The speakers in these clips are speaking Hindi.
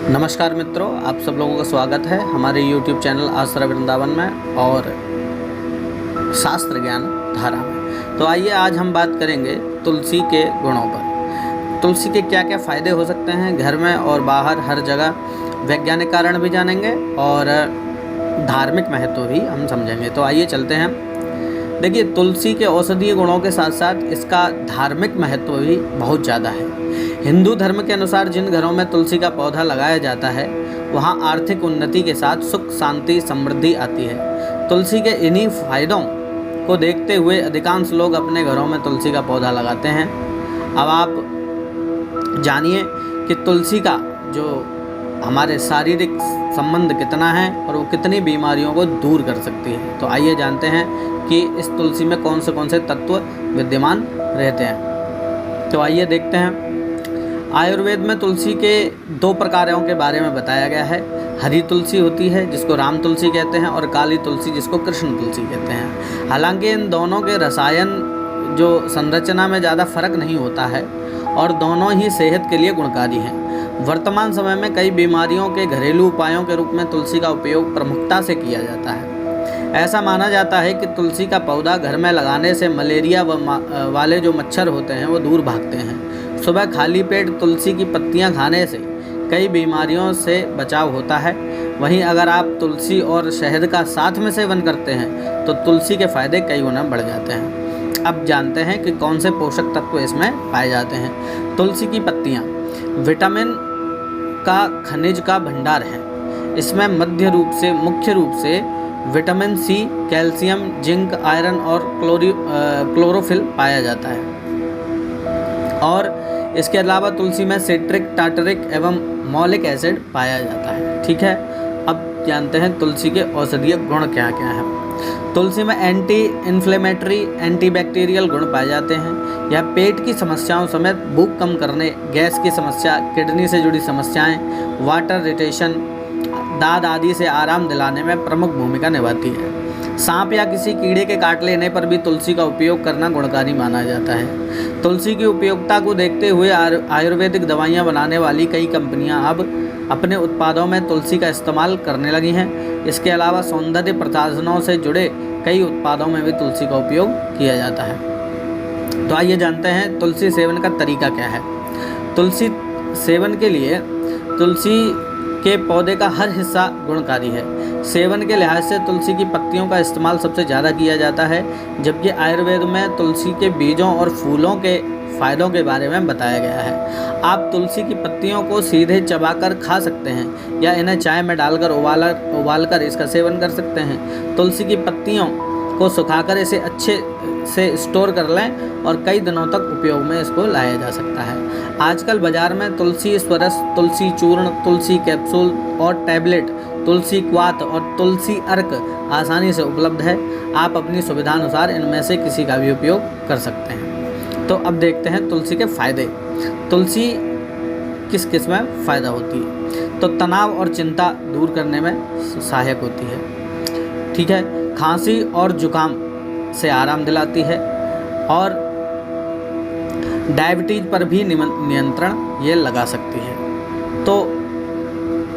नमस्कार मित्रों, आप सब लोगों का स्वागत है हमारे YouTube चैनल आश्रय वृंदावन में और शास्त्र ज्ञान धारा में। तो आइए आज हम बात करेंगे तुलसी के गुणों पर। तुलसी के क्या क्या फ़ायदे हो सकते हैं घर में और बाहर हर जगह, वैज्ञानिक कारण भी जानेंगे और धार्मिक महत्व भी हम समझेंगे। तो आइए चलते हैं। देखिए, तुलसी के औषधीय गुणों के साथ साथ इसका धार्मिक महत्व भी बहुत ज़्यादा है। हिंदू धर्म के अनुसार जिन घरों में तुलसी का पौधा लगाया जाता है वहाँ आर्थिक उन्नति के साथ सुख, शांति, समृद्धि आती है। तुलसी के इन्हीं फायदों को देखते हुए अधिकांश लोग अपने घरों में तुलसी का पौधा लगाते हैं। अब आप जानिए कि तुलसी का जो हमारे शारीरिक संबंध कितना है और वो कितनी बीमारियों को दूर कर सकती है। तो आइए जानते हैं कि इस तुलसी में कौन से तत्व विद्यमान रहते हैं। तो आइए देखते हैं। आयुर्वेद में तुलसी के 2 प्रकारों के बारे में बताया गया है। हरी तुलसी होती है जिसको राम तुलसी कहते हैं और काली तुलसी जिसको कृष्ण तुलसी कहते हैं। हालांकि इन दोनों के रसायन जो संरचना में ज़्यादा फर्क नहीं होता है और दोनों ही सेहत के लिए गुणकारी हैं। वर्तमान समय में कई बीमारियों के घरेलू उपायों के रूप में तुलसी का उपयोग प्रमुखता से किया जाता है। ऐसा माना जाता है कि तुलसी का पौधा घर में लगाने से मलेरिया वाले जो मच्छर होते हैं वो दूर भागते हैं। सुबह खाली पेट तुलसी की पत्तियां खाने से कई बीमारियों से बचाव होता है। वहीं अगर आप तुलसी और शहद का साथ में सेवन करते हैं तो तुलसी के फायदे कई गुना बढ़ जाते हैं। अब जानते हैं कि कौन से पोषक तत्व इसमें पाए जाते हैं। तुलसी की पत्तियां विटामिन का खनिज का भंडार है। इसमें मुख्य रूप से vitamin C, calcium, zinc, iron और क्लोरोफिल पाया जाता है। और इसके अलावा तुलसी में सिट्रिक, टार्टरिक एवं मॉलिक एसिड पाया जाता है। ठीक है, अब जानते हैं तुलसी के औषधीय गुण क्या क्या हैं। तुलसी में एंटी इन्फ्लेमेटरी, एंटीबैक्टीरियल गुण पाए जाते हैं। यह पेट की समस्याओं समेत भूख कम करने, गैस की समस्या, किडनी से जुड़ी समस्याएं, वाटर रिटेशन, दाद आदि से आराम दिलाने में प्रमुख भूमिका निभाती है। सांप या किसी कीड़े के काट लेने पर भी तुलसी का उपयोग करना गुणकारी माना जाता है। तुलसी की उपयोगिता को देखते हुए आयुर्वेदिक दवाइयाँ बनाने वाली कई कंपनियां अब अपने उत्पादों में तुलसी का इस्तेमाल करने लगी हैं। इसके अलावा सौंदर्य प्रसाधनों से जुड़े कई उत्पादों में भी तुलसी का उपयोग किया जाता है। तो आइए जानते हैं तुलसी सेवन का तरीका क्या है। तुलसी सेवन के लिए तुलसी के पौधे का हर हिस्सा गुणकारी है। सेवन के लिहाज से तुलसी की पत्तियों का इस्तेमाल सबसे ज़्यादा किया जाता है, जबकि आयुर्वेद में तुलसी के बीजों और फूलों के फायदों के बारे में बताया गया है। आप तुलसी की पत्तियों को सीधे चबाकर खा सकते हैं या इन्हें चाय में डालकर उबालकर इसका सेवन कर सकते हैं। तुलसी की पत्तियों को सुखाकर इसे अच्छे से स्टोर कर लें और कई दिनों तक उपयोग में इसको लाया जा सकता है। आजकल बाज़ार में तुलसी स्वरस, तुलसी चूर्ण, तुलसी कैप्सूल और टैबलेट, तुलसी क्वाथ और तुलसी अर्क आसानी से उपलब्ध है। आप अपनी सुविधानुसार इनमें से किसी का भी उपयोग कर सकते हैं। तो अब देखते हैं तुलसी के फ़ायदे। तुलसी किस किस में फ़ायदा होती है। तो तनाव और चिंता दूर करने में सहायक होती है। ठीक है, खांसी और जुकाम से आराम दिलाती है और डायबिटीज़ पर भी नियंत्रण ये लगा सकती है। तो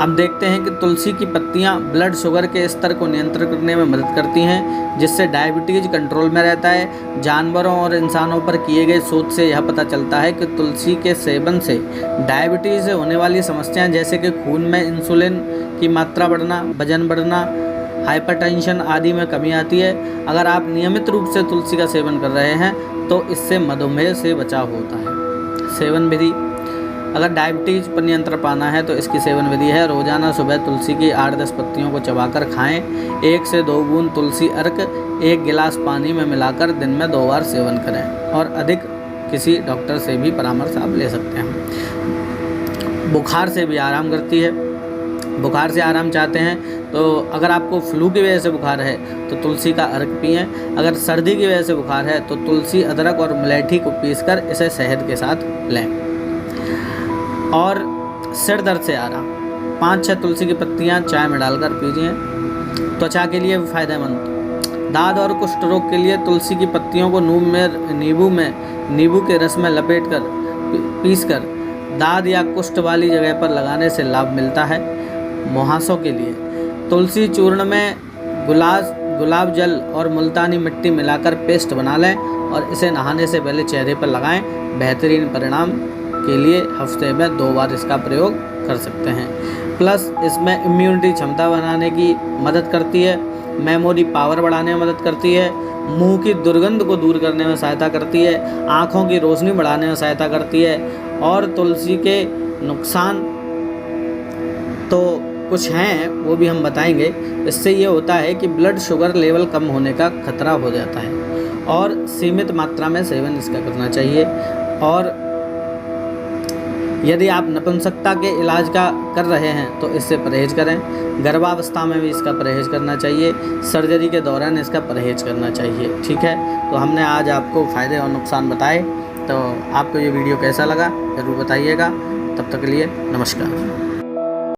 अब देखते हैं कि तुलसी की पत्तियां ब्लड शुगर के स्तर को नियंत्रित करने में मदद करती हैं, जिससे डायबिटीज़ कंट्रोल में रहता है। जानवरों और इंसानों पर किए गए शोध से यह पता चलता है कि तुलसी के सेवन से डायबिटीज़ से होने वाली समस्याएं जैसे कि खून में इंसुलिन की मात्रा बढ़ना, वजन बढ़ना, हाइपरटेंशन आदि में कमी आती है। अगर आप नियमित रूप से तुलसी का सेवन कर रहे हैं तो इससे मधुमेह से बचाव होता है। सेवन विधि, अगर डायबिटीज़ पर नियंत्रण पाना है तो इसकी सेवन विधि है। रोजाना सुबह तुलसी की 8-10 पत्तियों को चबाकर खाएं। 1 से 2 बूंद तुलसी अर्क 1 गिलास पानी में मिलाकर दिन में 2 बार सेवन करें और अधिक किसी डॉक्टर से भी परामर्श आप ले सकते हैं। बुखार से भी आराम करती है। बुखार से आराम चाहते हैं तो अगर आपको फ्लू की वजह से बुखार है तो तुलसी का अर्क पिएं। अगर सर्दी की वजह से बुखार है तो तुलसी, अदरक और मुलेठी को पीसकर इसे शहद के साथ लें। और सिर दर्द से आराम, 5-6 तुलसी की पत्तियां चाय में डालकर पीजिए। त्वचा के लिए फायदेमंद। दाद और कुष्ठ रोग के लिए तुलसी की पत्तियों को नींबू के रस में लपेटकर पीसकर दाद या कुष्ठ वाली जगह पर लगाने से लाभ मिलता है। मुहासों के लिए तुलसी चूर्ण में गुलाब जल और मुल्तानी मिट्टी मिलाकर पेस्ट बना लें और इसे नहाने से पहले चेहरे पर लगाएं। बेहतरीन परिणाम के लिए हफ्ते में 2 बार इसका प्रयोग कर सकते हैं। प्लस इसमें इम्यूनिटी क्षमता बनाने की मदद करती है, मेमोरी पावर बढ़ाने में मदद करती है, मुंह की दुर्गंध को दूर करने में सहायता करती है, आँखों की रोशनी बढ़ाने में सहायता करती है। और तुलसी के नुकसान तो कुछ हैं, वो भी हम बताएंगे। इससे ये होता है कि ब्लड शुगर लेवल कम होने का खतरा हो जाता है और सीमित मात्रा में सेवन इसका करना चाहिए। और यदि आप नपुंसकता के इलाज का कर रहे हैं तो इससे परहेज करें। गर्भावस्था में भी इसका परहेज करना चाहिए, सर्जरी के दौरान इसका परहेज करना चाहिए। ठीक है, तो हमने आज आपको फ़ायदे और नुकसान बताए। तो आपको ये वीडियो कैसा लगा ज़रूर बताइएगा। तब तक के लिए नमस्कार।